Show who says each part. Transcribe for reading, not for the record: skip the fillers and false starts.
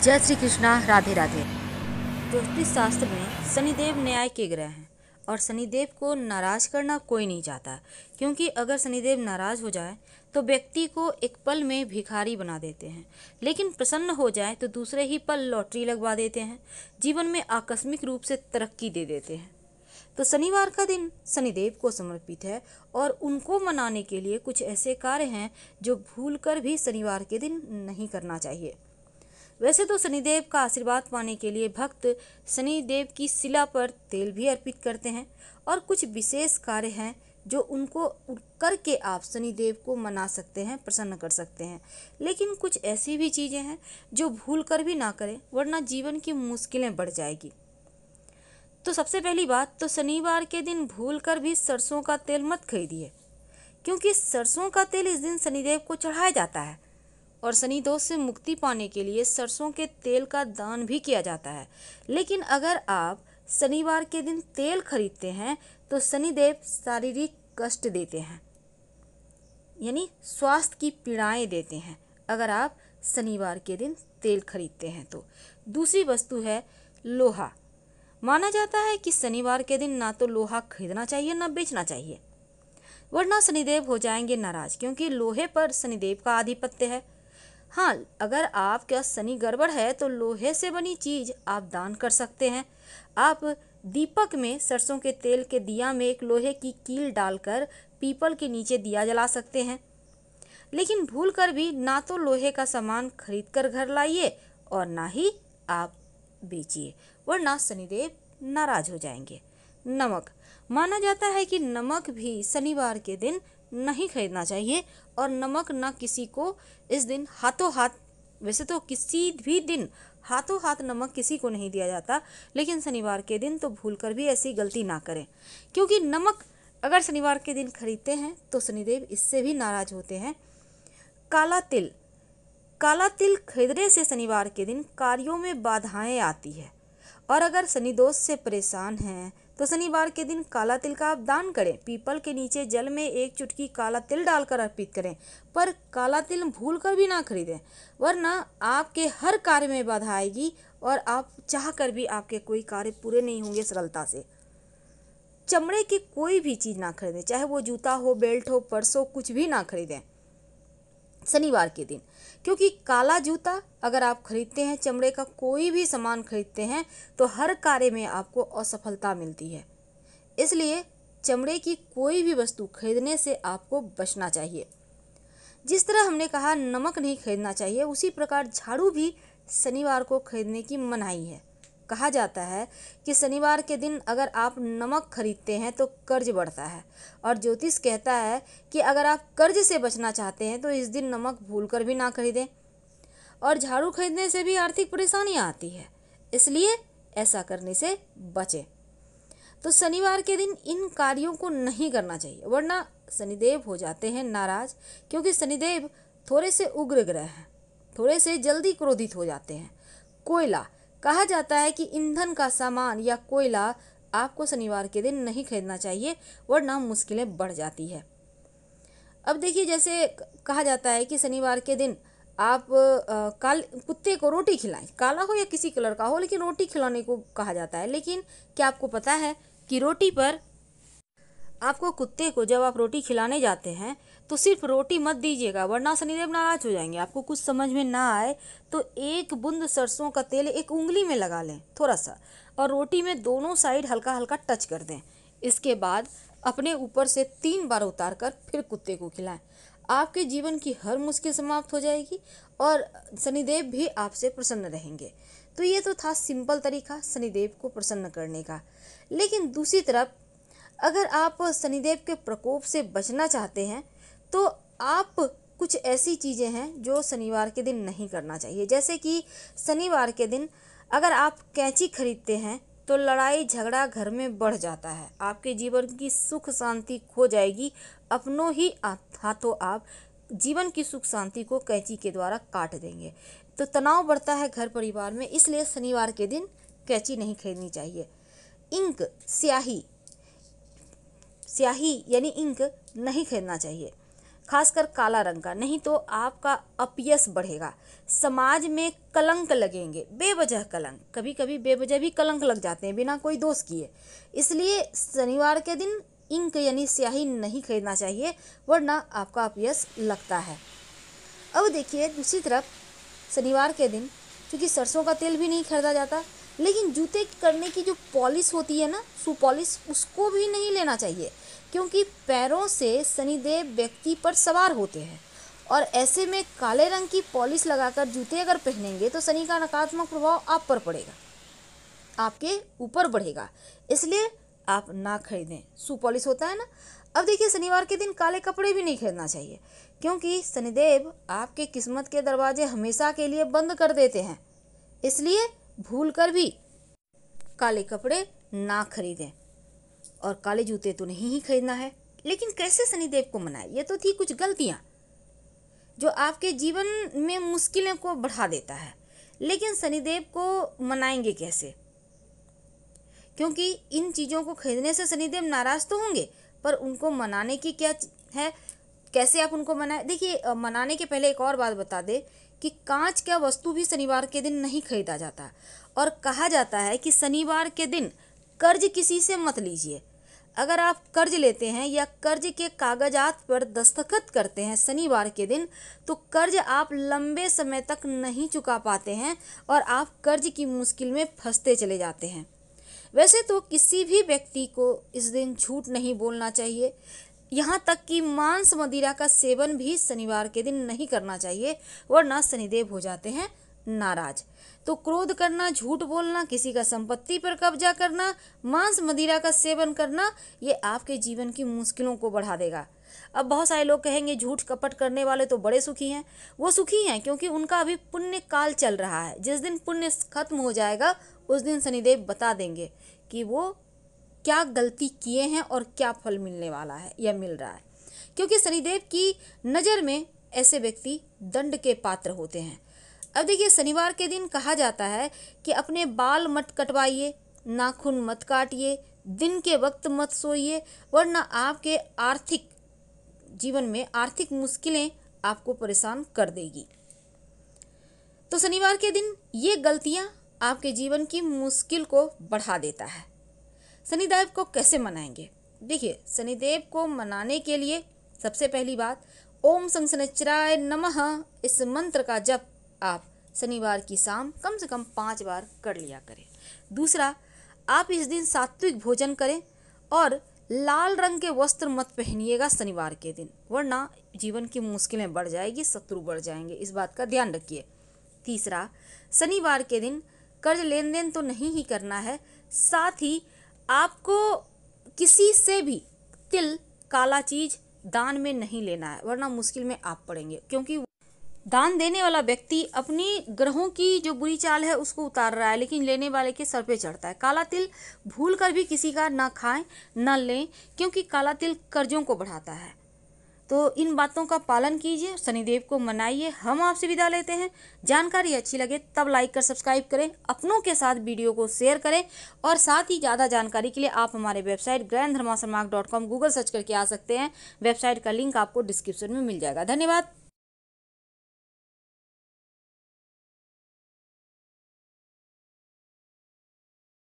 Speaker 1: जय श्री कृष्णा। राधे राधे। ज्योतिष शास्त्र में शनिदेव न्याय के ग्रह हैं और शनिदेव को नाराज करना कोई नहीं चाहता, क्योंकि अगर शनिदेव नाराज हो जाए तो व्यक्ति को एक पल में भिखारी बना देते हैं, लेकिन प्रसन्न हो जाए तो दूसरे ही पल लॉटरी लगवा देते हैं, जीवन में आकस्मिक रूप से तरक्की दे देते हैं। तो शनिवार का दिन शनिदेव को समर्पित है और उनको मनाने के लिए कुछ ऐसे कार्य हैं जो भूलकर भी शनिवार के दिन नहीं करना चाहिए। वैसे तो शनिदेव का आशीर्वाद पाने के लिए भक्त शनिदेव की शिला पर तेल भी अर्पित करते हैं और कुछ विशेष कार्य हैं जो उनको करके आप शनिदेव को मना सकते हैं, प्रसन्न कर सकते हैं। लेकिन कुछ ऐसी भी चीज़ें हैं जो भूल कर भी ना करें, वरना जीवन की मुश्किलें बढ़ जाएगी। तो सबसे पहली बात तो शनिवार के दिन भूल कर भी सरसों का तेल मत खरीदिए, क्योंकि सरसों का तेल इस दिन शनिदेव को चढ़ाया जाता है और शनि दोष से मुक्ति पाने के लिए सरसों के तेल का दान भी किया जाता है। लेकिन अगर आप शनिवार के दिन तेल खरीदते हैं तो शनिदेव शारीरिक कष्ट देते हैं, यानी स्वास्थ्य की पीड़ाएं देते हैं अगर आप शनिवार के दिन तेल खरीदते हैं तो। दूसरी वस्तु है लोहा। माना जाता है कि शनिवार के दिन ना तो लोहा खरीदना चाहिए ना बेचना चाहिए, वरना शनिदेव हो जाएंगे नाराज, क्योंकि लोहे पर शनिदेव का आधिपत्य है। हाँ, अगर आपका शनि गड़बड़ है तो लोहे से बनी चीज आप दान कर सकते हैं। आप दीपक में सरसों के तेल के दिया में एक लोहे की कील डालकर पीपल के नीचे दिया जला सकते हैं। लेकिन भूल कर भी ना तो लोहे का सामान खरीद कर घर लाइए और ना ही आप बेचिए, वरना शनिदेव नाराज हो जाएंगे। नमक। माना जाता है कि नमक भी शनिवार के दिन नहीं खरीदना चाहिए और नमक ना किसी को इस दिन हाथों हाथ, वैसे तो किसी भी दिन हाथों हाथ नमक किसी को नहीं दिया जाता, लेकिन शनिवार के दिन तो भूलकर भी ऐसी गलती ना करें, क्योंकि नमक अगर शनिवार के दिन खरीदते हैं तो शनिदेव इससे भी नाराज होते हैं। काला तिल। काला तिल खरीदने से शनिवार के दिन कार्यों में बाधाएं आती है और अगर शनि दोष से परेशान हैं तो शनिवार के दिन काला तिल का आप दान करें। पीपल के नीचे जल में एक चुटकी काला तिल डालकर अर्पित करें, पर काला तिल भूल कर भी ना खरीदें, वरना आपके हर कार्य में बाधा आएगी और आप चाह कर भी आपके कोई कार्य पूरे नहीं होंगे सरलता से। चमड़े की कोई भी चीज़ ना खरीदें, चाहे वो जूता हो, बेल्ट हो, पर्स हो, कुछ भी ना खरीदें शनिवार के दिन, क्योंकि काला जूता अगर आप खरीदते हैं, चमड़े का कोई भी सामान खरीदते हैं तो हर कार्य में आपको असफलता मिलती है। इसलिए चमड़े की कोई भी वस्तु खरीदने से आपको बचना चाहिए। जिस तरह हमने कहा नमक नहीं खरीदना चाहिए, उसी प्रकार झाड़ू भी शनिवार को खरीदने की मनाही है। कहा जाता है कि शनिवार के दिन अगर आप नमक खरीदते हैं तो कर्ज बढ़ता है और ज्योतिष कहता है कि अगर आप कर्ज से बचना चाहते हैं तो इस दिन नमक भूलकर भी ना खरीदें। और झाड़ू खरीदने से भी आर्थिक परेशानियां आती है, इसलिए ऐसा करने से बचें। तो शनिवार के दिन इन कार्यों को नहीं करना चाहिए, वरना शनिदेव हो जाते हैं नाराज, क्योंकि शनिदेव थोड़े से उग्र ग्रह हैं, थोड़े से जल्दी क्रोधित हो जाते हैं। कोयला। कहा जाता है कि ईंधन का सामान या कोयला आपको शनिवार के दिन नहीं खरीदना चाहिए, वरना मुश्किलें बढ़ जाती है। अब देखिए, जैसे कहा जाता है कि शनिवार के दिन आप कुत्ते को रोटी खिलाएं, काला हो या किसी कलर का हो, लेकिन रोटी खिलाने को कहा जाता है। लेकिन क्या आपको पता है कि रोटी पर आपको कुत्ते को जब आप रोटी खिलाने जाते हैं तो सिर्फ रोटी मत दीजिएगा, वरना शनिदेव नाराज हो जाएंगे। आपको कुछ समझ में ना आए तो एक बूंद सरसों का तेल एक उंगली में लगा लें थोड़ा सा, और रोटी में दोनों साइड हल्का हल्का टच कर दें। इसके बाद अपने ऊपर से 3 बार उतार कर फिर कुत्ते को खिलाएं। आपके जीवन की हर मुश्किल समाप्त हो जाएगी और शनिदेव भी आपसे प्रसन्न रहेंगे। तो ये तो था सिंपल तरीका शनिदेव को प्रसन्न करने का। लेकिन दूसरी तरफ अगर आप शनिदेव के प्रकोप से बचना चाहते हैं तो आप कुछ ऐसी चीज़ें हैं जो शनिवार के दिन नहीं करना चाहिए। जैसे कि शनिवार के दिन अगर आप कैंची खरीदते हैं तो लड़ाई झगड़ा घर में बढ़ जाता है, आपके जीवन की सुख शांति खो जाएगी। अपनों ही हाथों आप जीवन की सुख शांति को कैंची के द्वारा काट देंगे, तो तनाव बढ़ता है घर परिवार में। इसलिए शनिवार के दिन कैंची नहीं खरीदनी चाहिए। इंक, स्याही यानी इंक नहीं खरीदना चाहिए। खासकर काला रंग का, नहीं तो आपका अपयश बढ़ेगा। समाज में कलंक लगेंगे, बेवजह कलंक, कभी कभी बेवजह भी कलंक लग जाते हैं बिना कोई दोष किए। इसलिए शनिवार के दिन इंक यानी स्याही नहीं खरीदना चाहिए, वरना आपका अपयश लगता है। अब देखिए दूसरी तरफ शनिवार के दिन क्योंकि सरसों का तेल भी नहीं खरीदा जाता, लेकिन जूते करने की जो पॉलिश होती है ना, शू पॉलिश, उसको भी नहीं लेना चाहिए, क्योंकि पैरों से शनिदेव व्यक्ति पर सवार होते हैं और ऐसे में काले रंग की पॉलिश लगाकर जूते अगर पहनेंगे तो शनि का नकारात्मक प्रभाव आप पर पड़ेगा, आपके ऊपर बढ़ेगा। इसलिए आप ना खरीदें, शू पॉलिश होता है ना। अब देखिए शनिवार के दिन काले कपड़े भी नहीं खरीदना चाहिए, क्योंकि शनिदेव आपके किस्मत के दरवाजे हमेशा के लिए बंद कर देते हैं। इसलिए भूलकर भी काले कपड़े ना खरीदें और काले जूते तो नहीं ही खरीदना है। लेकिन कैसे शनिदेव को मनाएं? ये तो थी कुछ गलतियां जो आपके जीवन में मुश्किलें को बढ़ा देता है, लेकिन शनिदेव को मनाएंगे कैसे? क्योंकि इन चीज़ों को खरीदने से शनिदेव नाराज तो होंगे, पर उनको मनाने की क्या है, कैसे आप उनको मनाएं? देखिए मनाने के पहले एक और बात बता दे कि कांच का वस्तु भी शनिवार के दिन नहीं खरीदा जाता और कहा जाता है कि शनिवार के दिन कर्ज किसी से मत लीजिए। अगर आप कर्ज लेते हैं या कर्ज के कागजात पर दस्तखत करते हैं शनिवार के दिन, तो कर्ज आप लंबे समय तक नहीं चुका पाते हैं और आप कर्ज की मुश्किल में फंसते चले जाते हैं। वैसे तो किसी भी व्यक्ति को इस दिन झूठ नहीं बोलना चाहिए, यहाँ तक कि मांस मदिरा का सेवन भी शनिवार के दिन नहीं करना चाहिए, वरना शनिदेव हो जाते हैं नाराज। तो क्रोध करना, झूठ बोलना, किसी का संपत्ति पर कब्जा करना, मांस मदिरा का सेवन करना, ये आपके जीवन की मुश्किलों को बढ़ा देगा। अब बहुत सारे लोग कहेंगे झूठ कपट करने वाले तो बड़े सुखी हैं। वो सुखी हैं क्योंकि उनका अभी पुण्य काल चल रहा है। जिस दिन पुण्य खत्म हो जाएगा उस दिन शनिदेव बता देंगे कि वो क्या गलती किए हैं और क्या फल मिलने वाला है या मिल रहा है, क्योंकि शनिदेव की नज़र में ऐसे व्यक्ति दंड के पात्र होते हैं। अब देखिए शनिवार के दिन कहा जाता है कि अपने बाल मत कटवाइए, नाखून मत काटिए, दिन के वक्त मत सोइए, वरना आपके आर्थिक जीवन में आर्थिक मुश्किलें आपको परेशान कर देगी। तो शनिवार के दिन ये गलतियां आपके जीवन की मुश्किल को बढ़ा देता है। शनिदेव को कैसे मनाएंगे? देखिए शनिदेव को मनाने के लिए सबसे पहली बात, ओम शं शनिश्चराय नमः इस मंत्र का जप आप शनिवार की शाम कम से कम 5 बार कर लिया करें। दूसरा, आप इस दिन सात्विक भोजन करें और लाल रंग के वस्त्र मत पहनिएगा शनिवार के दिन, वरना जीवन की मुश्किलें बढ़ जाएगी, शत्रु बढ़ जाएंगे, इस बात का ध्यान रखिए। तीसरा, शनिवार के दिन कर्ज लेन देन तो नहीं ही करना है, साथ ही आपको किसी से भी तिल, काला चीज दान में नहीं लेना है, वरना मुश्किल में आप पड़ेंगे, क्योंकि दान देने वाला व्यक्ति अपनी ग्रहों की जो बुरी चाल है उसको उतार रहा है, लेकिन लेने वाले के सर पे चढ़ता है। काला तिल भूल कर भी किसी का ना खाएं ना लें, क्योंकि काला तिल कर्जों को बढ़ाता है। तो इन बातों का पालन कीजिए, शनिदेव को मनाइए। हम आपसे विदा लेते हैं। जानकारी अच्छी लगे तब लाइक कर सब्सक्राइब करें, अपनों के साथ वीडियो को शेयर करें और साथ ही ज़्यादा जानकारी के लिए आप हमारे वेबसाइट grandharmasamaak.com गूगल सर्च करके आ सकते हैं। वेबसाइट का लिंक आपको डिस्क्रिप्शन में मिल जाएगा। धन्यवाद।